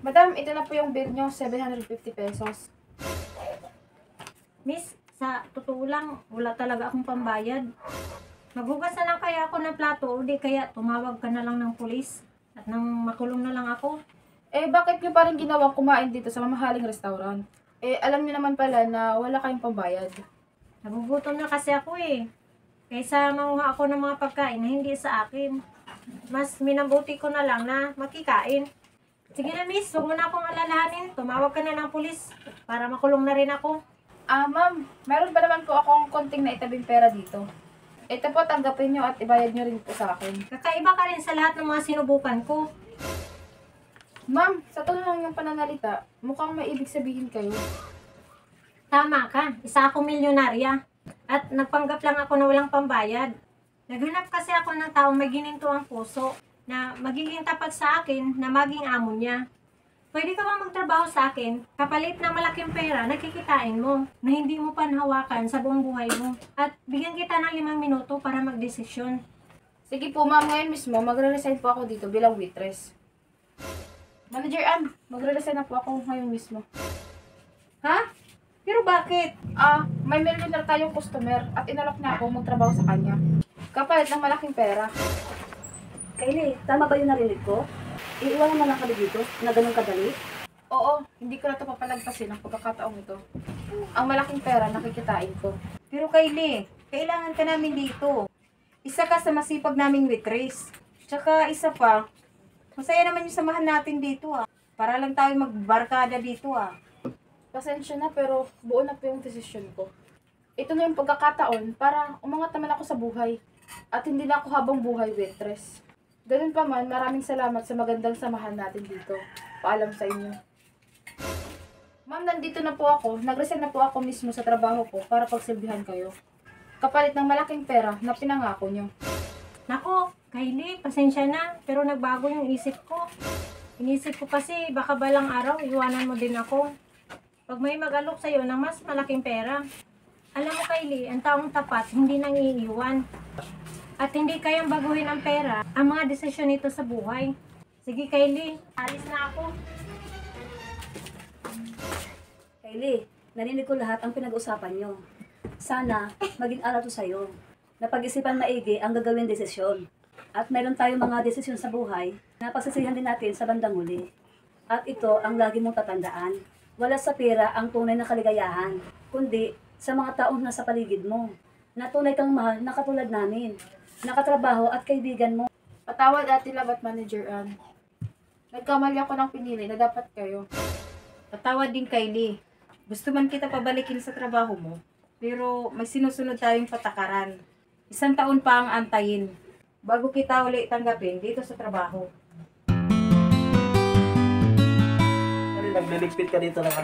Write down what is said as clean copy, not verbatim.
Madam, ito na po yung bill nyo, 750 pesos. Miss, sa totoo lang, wala talaga akong pambayad. Maghugas na lang kaya ako ng plato o di kaya tumawag ka na lang ng pulis at nang makulong na lang ako. Eh, bakit nyo pa rin ginawang kumain dito sa mamahaling restaurant? Eh, alam nyo naman pala na wala kayong pambayad. Nagugutom na kasi ako eh. Kaysa manguha ako ng mga pagkain na hindi sa akin. Mas minabuti ko na lang na makikain. Sige na miss, huwag mo na akong alalahanin. Tumawag ka na ng pulis para makulong na rin ako. Ma'am, meron ba naman po akong konting naitabing pera dito? Ito po, tanggapin nyo at ibayad nyo rin po sa akin. Kakaiba ka rin sa lahat ng mga sinubukan ko. Ma'am, sa tuloy lang yung pananalita, mukhang may ibig sabihin kayo. Tama ka, isa akong milyonarya. At nagpanggap lang ako na walang pambayad. Naghanap kasi ako ng taong may gininto ang puso na magiging tapat sa akin na maging amo niya. Pwede ka bang magtrabaho sa akin kapalit ng malaking pera na kikitain mo na hindi mo panhawakan sa buong buhay mo at bigyan kita ng 5 minuto para magdesisyon. Sige po ma'am, ngayon mismo, magre-resign po ako dito bilang waitress. Manager Ann, magre-resign na po ako ngayon mismo. Ha? Pero bakit? May millionaire tayong customer at inalok niya ako magtrabaho sa kanya. Kapalit ng malaking pera. Kylie, tama ba yung narinig ko? Iiwanan na lang kami dito na ganun kadali? Oo, hindi ko na ito papalagpasin ang pagkakataong ito. Ang malaking pera nakikitain ko. Pero Kylie, kailangan ka namin dito. Isa ka sa masipag naming waitress. Tsaka isa pa, masaya naman yung samahan natin dito Para lang tayo magbarkada dito Pasensya na pero buo na po yung desisyon ko. Ito na yung pagkakataon para umangat naman ako sa buhay. At hindi na ako habang buhay waitress. Ganun pa man, maraming salamat sa magandang samahan natin dito. Paalam sa inyo. Ma'am, nandito na po ako. Nag-resign na po ako mismo sa trabaho ko para pagsilbihan kayo. Kapalit ng malaking pera na pinangako nyo. Nako, Kylie, pasensya na pero nagbago yung isip ko. Inisip ko kasi baka balang araw iwanan mo din ako. Pag may mag-alok sa'yo ng mas malaking pera. Alam mo Kylie, ang taong tapat hindi nang iiwan. At hindi kayang baguhin ang pera, ang mga desisyon nito sa buhay. Sige Kylie, alis na ako. Kylie, narinig ko lahat ang pinag-usapan nyo. Sana, maging aral to sa'yo. Napag-isipan maigi ang gagawin desisyon. At meron tayong mga desisyon sa buhay na pagsisihan din natin sa bandang huli. At ito ang lagi mong tatandaan. Wala sa pera ang tunay na kaligayahan, kundi sa mga taong nasa paligid mo. Na tunay kang mahal na katulad namin. Nakatrabaho at kaibigan mo. Patawad Ate Love at Manager Ann. Nagkamali ako ng pinili na dapat kayo. Patawad din Kylie. Gusto man kita pabalikin sa trabaho mo, pero may sinusunod tayong patakaran. 1 taon pa ang antayin bago kita uli tanggapin dito sa trabaho. Nagliligpit ka dito ng